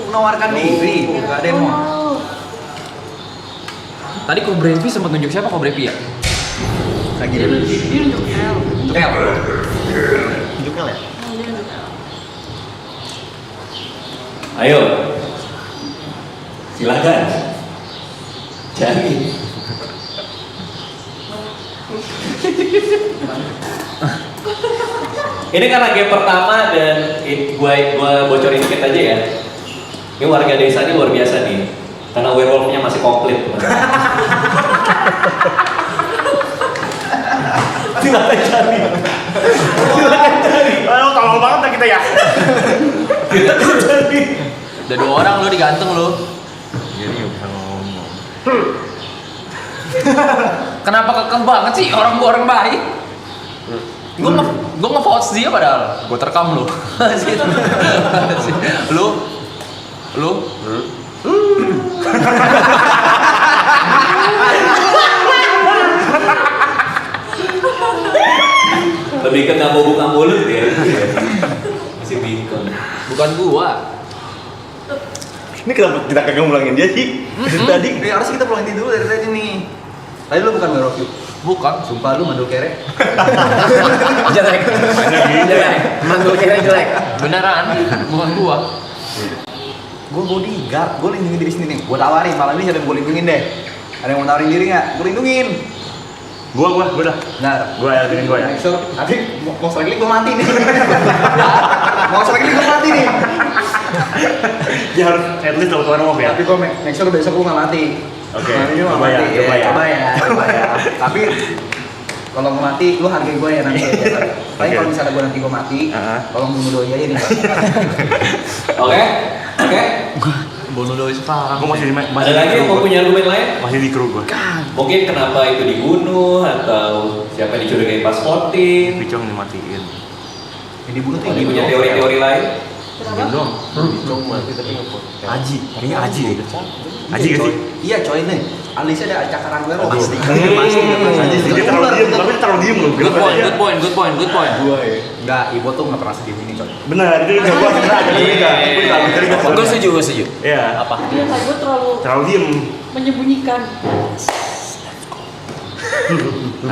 Menawarkan diri, enggak ada yang mau. Tadi kok Brevi sempat nunjuk siapa kok Brevi ya? Dia nunjuk L. Untuk L. Tunjuk L ya? Dia nunjuk L. Ayo. Silakan. Cari. Ini karena game pertama dan gua bocorin dikit aja ya. Ini warga desa ini luar biasa nih. Karena werewolfnya masih komplit. Silakan cari. Ayo, tolong banget dah kita ya. Udah 2 orang lu digantung lu. Jadi nggak bisa ngomong. Kenapa kekeh banget sih orang gua orang baik? Gua nge-vote dia padahal. Gua terekam lu. Lu Lebih ke nggak mau buka mulut ya. Masih bingung. bukan gua. Ini kenapa kita kagak ngulangin dia sih? Dari tadi. Harusnya kita pulangin dulu dari tadi nih. Tadi lu bukan ngerokok. Bukan. Sumpah lu mandul kere. Jelek. Jelek. Mandul kira jelek. Beneran. Bukan gua. Gue bodyguard, gue lindungin diri sendiri nih. Gue tawarin, malam ini siapa yang gue lindungin deh. Ada yang mau tawarin diri nggak? Gue lindungin. Gua dah. Nah, Gua ya, dengan gua ya. so, tapi mau sekali gue mati nih. Mau sekali gue mati nih. Dia harus at least dapat warm up ya. Tapi gue make sure besok gue nggak mati. Oke, Nah, ini nggak coba ya, mati. coba ya. Coba ya. Tapi kalau gue mati, lu hargai gue ya nanti. Tapi Oke. kalau misalnya gue nanti gue mati, tolong bunuh doi aja nih. Oke. Bunuh doi sekarang. Gua masih Ada lagi yang mau punya argumen lain? masih di kru gua. Mungkin kenapa itu dibunuh atau siapa yang dicurigai pas voting? Picong dimatiin. Yang dibunuh tuh Ada yang punya teori-teori lain? Kenapa? Aji, kayaknya Aji deh. Aji gak sih? Iya coy nih. Alisnya ada cakaran gue Pasti. Pasti. Dia terlalu diem, tapi terlalu diem loh. Good point. Enggak, Ibo tuh nggak pernah sedih ini coy. Benar, itu juga gua sebenarnya. Gua setuju. Iya. Apa? Iya, Kak, gue Terlalu diem. menyembunyikan.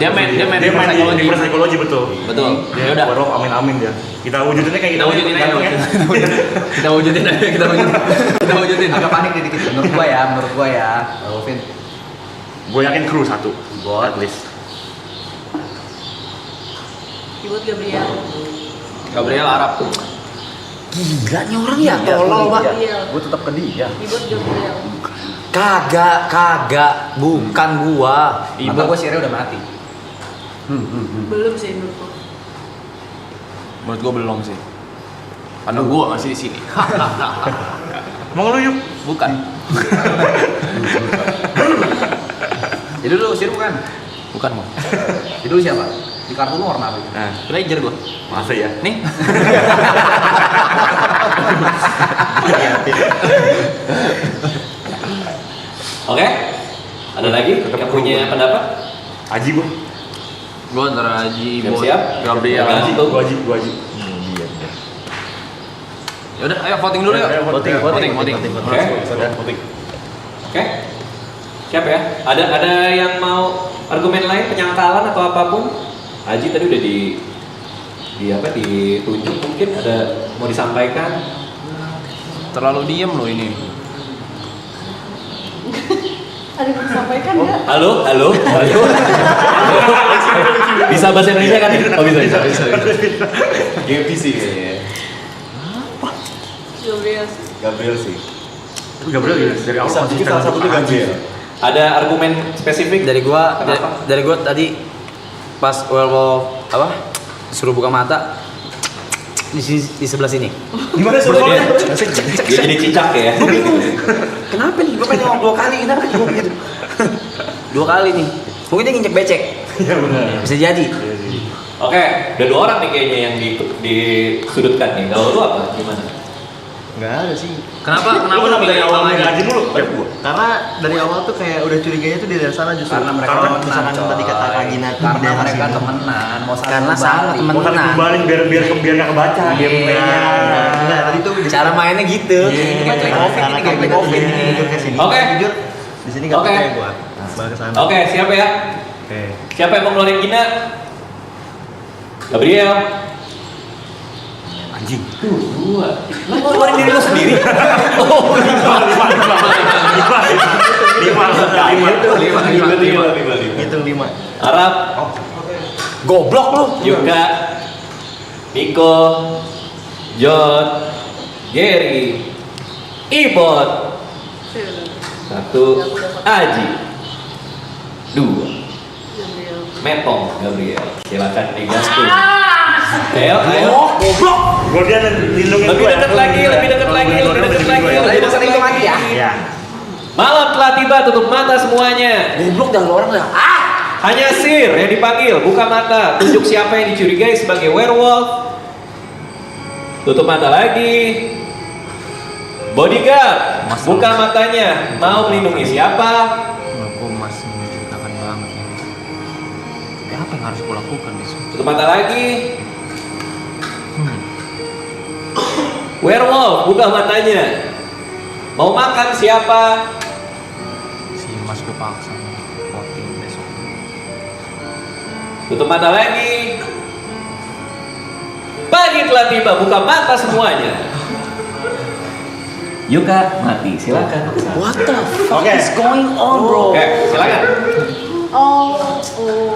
Dia main Dia main di reverse psychology betul. Betul. Dia Ya udah. udah amin ya. Kita wujudinnya kayak Kita wujudin aja. ya. Kita wujudin. Agak panik nih dikit menurut gua ya. Vin. Gue yakin kru satu. At least. Buat Gabriel. Gabriel Arab. Gila nih orang ya, tolol pak. Gabriel. Gue tetap ke dia. Buat Gabriel. Kagak, bukan gua. Ibu. Gua sihirnya udah mati. Belum sih menurutku. Menurut gua belum sih. Karena gua masih di sini. Mau lu yuk? Bukan. Jadi lu sihir bukan? Bukan mau. Jadi lu siapa? Di kartu lu warna apa? Nah, Ranger gua. masa ya? Nih. Oke. Ada lagi yang punya pendapat? Aji gue. Gua antara Haji, Siap? Gabriel. Aji. Gua Aji. Ya udah, ayo voting dulu yuk. Voting. Oke. Oke. Siap ya? Ada yang mau argumen lain, penyangkalan atau apapun? Aji tadi udah ditunjuk, mungkin ada mau disampaikan. Terlalu diem loh ini. Ada yang mau disampaikan nggak? Halo. Bisa bahasa Indonesia kan? Oh bisa. GPC kayaknya. Gabriel. Gabriel sih. Tapi Gabriel ya, dari awal Bisa bikin salah satunya Gabriel. Ada argumen spesifik? Dari gua, Kenapa? dari gua tadi pas werewolf apa? Suruh buka mata di sebelah sini. Gimana Dia, suruhnya? dia jadi cicak ya. Kenapa nih? Gua pengen ngomong 2 kali, kenapa gua begitu? 2 kali nih. Mungkin dia nginjek becek. Iya benar. Bisa jadi. Oke, udah 2 orang nih kayaknya yang disudutkan nih. Kalau lu apa? Gimana? Nggak ada sih. Kenapa Lu kenapa dari awal main Aji mulu? Ya gua. Karena dari awal tuh kayak udah curiganya tuh dari sana justru. Karena mereka Karena temenan, misalkan coy. tadi kata Agina Karena mereka temenan, mau saling Karena berbalik. sama temen. Mau saling kembalin biar nggak kebaca gameplaynya. Nah, tadi tuh Cara mainnya gitu. Ini kayak play coffee, ini kayak play coffee, ini jujur ke sini. Oke. Jujur di sini nggak Oke. percaya gua. Balik ke sana. Oke, siap ya? Oke. Siapa yang mau ngeluarin Gina? Gabriel. Anjing. 2. Lu ngeluarin diri lu sendiri. Lima. Hitung 5. Arab, Goblok lu. Yuka, Niko, John, Gary, Ibot. 1, Aji. 2, Gabriel. Metong Gabriel. Silakan digaspol. Ayo, ayo. Goblok. Gue dia lindungin Lebih gue. dekat lagi, lebih dekat lagi, lebih dekat lagi, lebih dekat lagi. Ya. Malam telah tiba, tutup mata semuanya. Goblok dah lu orang dah. Ah! Hanya Sir yang dipanggil, buka mata, tunjuk siapa yang dicurigai sebagai werewolf. Tutup mata lagi. Bodyguard, buka matanya, mau melindungi siapa? Aku masih mencurigakan banget ini. Tapi apa yang harus aku lakukan di sini? Tutup mata lagi. Werewolf, buka matanya. Mau makan siapa? Si Mas kepaksa voting besok. Tutup mata lagi. Pagi telah tiba, buka mata semuanya. Yuka, mati, silakan. What the fuck Oke. is going on, bro? Oke, silakan. Oh, oh.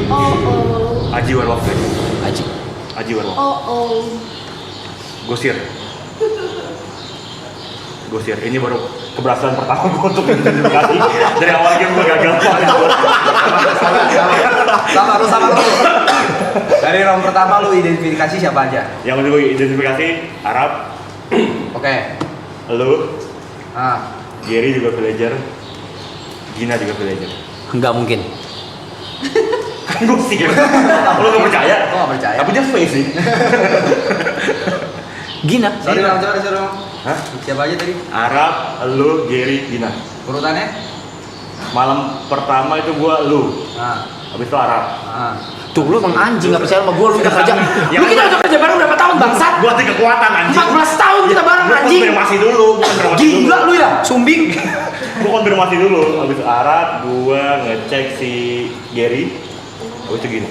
Oh, oh. Aji werewolf guys. Aji. Aji werewolf. Oh, oh. Gosir. Gosir. Ini baru keberhasilan pertama gue untuk identifikasi. Dari awal game gue gagal. Sama lu. Dari round pertama lu identifikasi siapa aja? Yang gue identifikasi Arab, Oke. lu, Ah, Gary juga villager, Gina juga villager. Enggak mungkin. Kan Gosir. Lu gak percaya? Gua nggak percaya. Tapi dia face sih. Gina. sorry bang, coba disuruh. Hah? Siapa aja tadi? Arab, lu, Gary, Gina. Urutannya? Malam pertama itu gua lu, Ah, habis itu Arab. ah. Tuh lu emang anjing gak percaya sama gue, lu udah kerja. Ya, Lu kita udah kerja bareng berapa tahun bangsat? Gua hati kekuatan anjing. 14 tahun kita bareng Gua anjing. konfirmasi dulu, gua konfirmasi dulu. Gila lu ya, sumbing. Gua konfirmasi dulu, habis itu Arab, gua ngecek si Gary. Habis itu gini.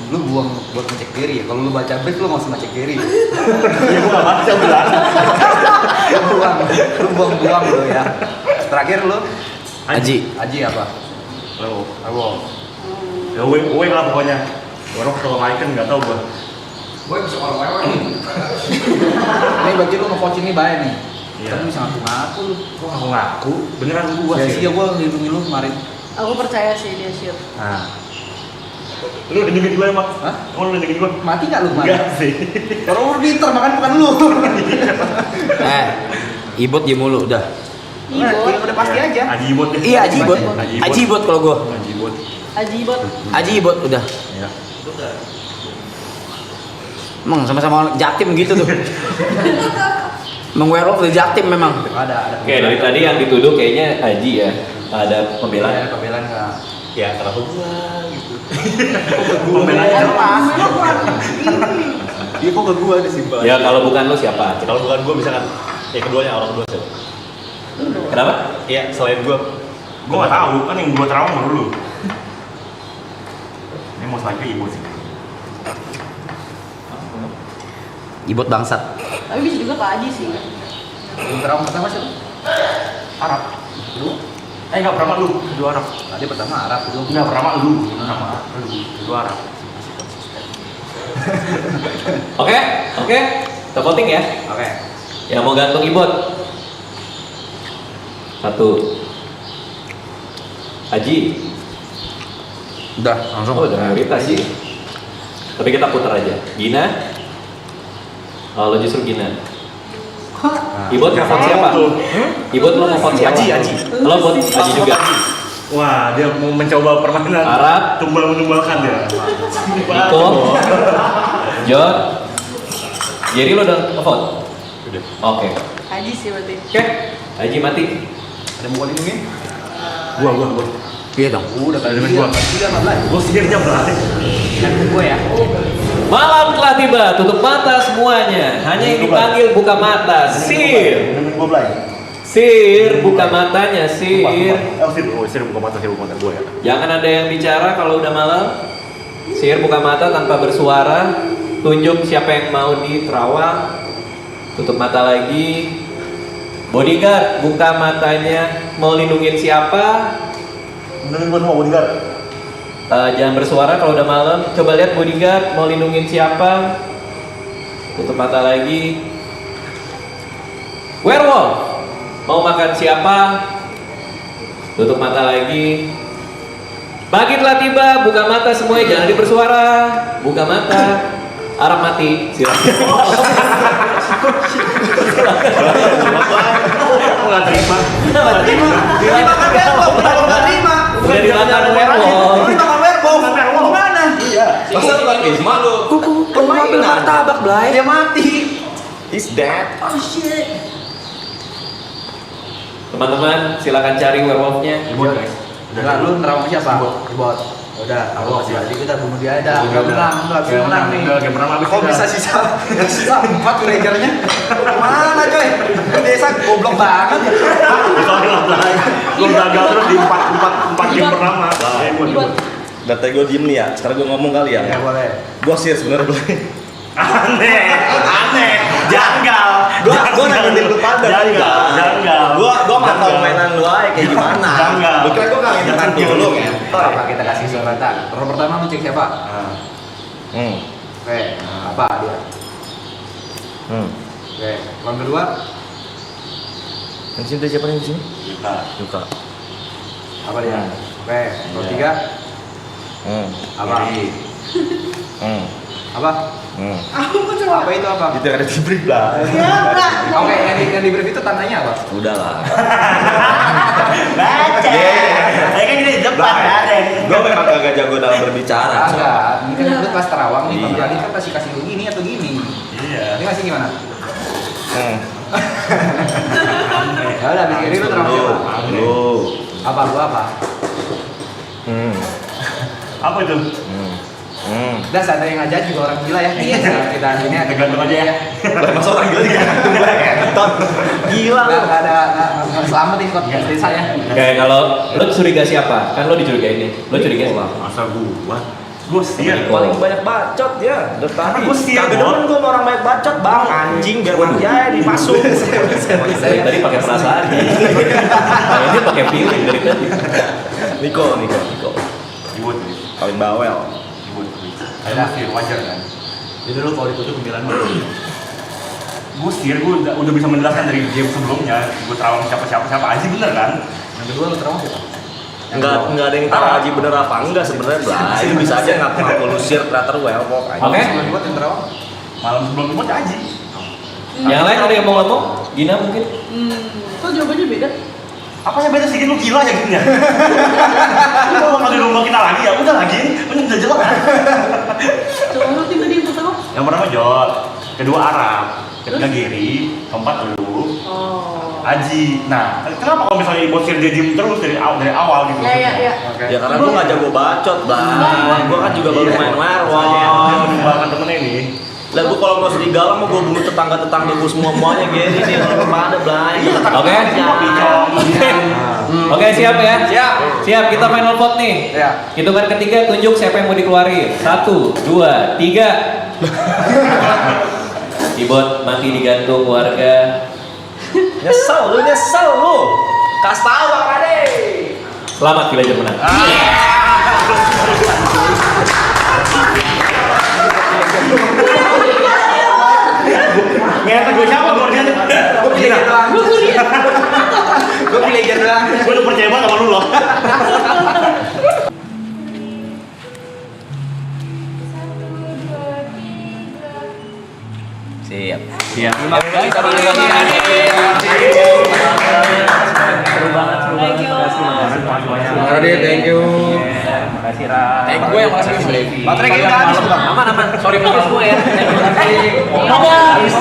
Lu buang buat ngecek diri ya. Kalau lu baca brief lu nggak usah ngecek diri. Ya gua gak baca bilang. lu buang lu ya. Terakhir lu Aji. Aji apa? Lu. Aku. Ya gue lah pokoknya. Orang kalau Michael nggak tahu gua. Gue bisa orang Ini berarti lu nge-coach ini baik nih. Iya. Tapi bisa ngaku-ngaku lu. Kok aku ngaku? Beneran gua Ya sih. sih, gue ngelindungi lu kemarin. Aku percaya sih dia Sir. Nah, Lu lindungin gua emang? Hah? Emang lu lindungin gua? mati nggak lu kemarin? Enggak sih. Kalau lu pinter, makan bukan lu. Ibot dia mulu udah. Nah, udah pasti aja. Aji Ibot. Iya Aji Ibot. Aji Ibot kalau gue. Aji Ibot. Ajibot. Aji Ibot udah. Ya. Emang sama-sama jaktim gitu tuh. Emang werewolf udah jaktim memang. Ada. Oke, dari tadi yang dituduh kayaknya Aji ya. Ada pembelaan. Ada pembelaan nggak? Ya kenapa gua gitu. Pembelaannya pas. Dia kok ke gua disimpan. Ya kalau bukan lu siapa? Kalau bukan gua misalkan yang keduanya orang kedua siapa? Kenapa? Iya, selain gua nggak tahu kan yang gua trauma dulu. Ini mau lagi ibu sih. Ibot bangsat. Tapi bisa juga Kak Aji sih. Yang trauma pertama siapa? Arab. Kedua? Nggak pertama lu, kedua Arab. Tadi pertama Arab, kedua. Nggak pertama lu, kedua Arab. Oke, kita voting ya. Oke. Yang mau gantung Ibot. 1. Aji. Udah, langsung. Oh, udah mayoritas sih. Tapi kita putar aja. Gina. Oh, lo justru Gina. Ibot mau vote siapa? Ibot lo mau vote siapa? Aji. Lo vote Aji juga. Wah, dia mau mencoba permainan Arab. tumbal-menumbalkan dia. Iko. John. Jadi lo udah vote? Udah. Oke. Aji sih berarti. Oke. Aji mati. Ada mau lindungin? Gua. Iya dong. Udah kali Lindungin gua. Tiga 14. Gua sihirnya berarti. Gue ya. Malam telah tiba, tutup mata semuanya. Hanya yang dipanggil buka mata. Sir. Lindungin gua belai. Sir, buka matanya, Sir. Sir buka mata gua ya. Jangan ada yang bicara kalau udah malam. Sir buka mata tanpa bersuara. Tunjuk siapa yang mau diterawang. Tutup mata lagi. Bodyguard, buka matanya. Mau lindungin siapa? Lindungin gua sama bodyguard. Jangan bersuara kalau udah malam. Coba lihat bodyguard mau lindungin siapa. Tutup mata lagi. Werewolf mau makan siapa. Tutup mata lagi. Pagi telah tiba, buka mata semuanya, jangan bersuara. Buka mata. Arab mati, silakan. Nggak terima. Dimakan werewolf, nggak terima. Udah dimakan werewolf. Dimakan werewolf. Gimana? Iya. Masa lu lagi malu? Kuku ngambil martabak, Blay. Dia mati. He's dead. Oh shit. Teman-teman, silakan cari werewolfnya. Enggak, lu nerawang siapa? Bot. Udah, tahu berarti kita bunuh dia aja. Enggak menang nih. Udah, menang habis. Kok bisa sisa? Yang sisa 4 villagernya. Mana coy? Desa goblok banget. Itu adalah belai. Gue gagal terus di 4 game pertama. Data gue diem nih ya, sekarang gue ngomong kali ya. Ya boleh. Gue serius sebenernya Blay. Aneh, janggal. Gue nanggepin lu pada Janggal. Gue nggak tahu mainan lu aja kayak gimana. Janggal. Lu kira gue nggak ngerti lu kan? Apa kita kasih kesempatan? Round pertama lu cek siapa? Oke, apa dia? Oke, round kedua Yang di sini siapa nih di sini? Yuka. apa dia? Oke, round tiga apa? Apa? Apa itu apa? Itu yang ada di brief lah. Oke, yang di brief itu tandanya apa? Udahlah. Baca. Saya kan di depan ada. Gue memang kagak jago dalam berbicara. Enggak, ini kan lu pas terawang nih, Bang Radit kan pasti kasih lu gini atau gini. Iya. Ini masih gimana? Ya udah, abis ini lu terawang siapa? Lu. Apa, gua apa? Apa itu? Udah, sadar yang aja juga orang gila ya. Iya. Kita ini ada Tergantung aja ya. Masa orang gila digantung Black. Gila lu. Nggak ada selamatin kok desa ya. Kayak kalau lo curiga siapa? Kan lo dicurigain nih. Lo curiga siapa? Masa gua? Gue siap. Paling banyak bacot ya. Dari tadi. Gua siap, Kagak demen gua sama orang banyak bacot, Bang. Anjing biar aja dimasuk. Dari tadi pakai perasaan. Nah, ini pakai feeling dari tadi. Niko. Ribut nih. Paling bawel. Ribut. Ada sih wajar kan. Jadi lu kalau ditutup pemilihan lu. Gue sih, gue udah bisa menjelaskan dari game sebelumnya. Gue terawang siapa aja bener kan? Yang kedua lu terawang siapa? Enggak ada yang tahu Haji bener apa enggak sebenarnya Blay. Itu bisa aja ngaku lu share creator werewolf aja. Oke. Sebelum dibuat yang terawang? Malam sebelum dibuat Haji. Yang lain ada yang mau ngomong? Gina mungkin? Kok jawabannya beda? Apa yang beda sih? Lu gila ya gini ya? Lu mau ngadu domba kita lagi ya? Udah lagi, ini udah jelas kan? Coba lu tim tadi yang pertama? Yang pertama Jod, kedua Arab, ketiga Giri, keempat lu, Oh. Haji. Nah, kenapa kalau misalnya Ibu Sir Jim terus dari awal gitu? Ya. Ya karena gua enggak jago bacot, Blay. Gua kan juga baru main werewolf. Bahkan temennya ini. Lah gua kalau mau serigala mau gua bunuh tetangga-tetangga gua semuanya gini nih kalau pada Blay. Oke. Oke, siap ya? Siap, kita final vote nih. Iya. Hitungan ketiga tunjuk siapa yang mau dikeluarin. 1, 2, 3. Ibot mati digantung warga. Nyesel lu. Kas tahu Bang Ade. Selamat villager menang. Ngeliat gue siapa gue dia? Gue villager doang. Gue villager doang. Gue udah percaya banget sama lu loh. Siap. Terima kasih. Seru banget. Radit, thank you. Makasih Ra. Gue yang masih Baterai kayaknya udah habis Bang. Aman. Sorry banget semua ya. Baterai udah habis.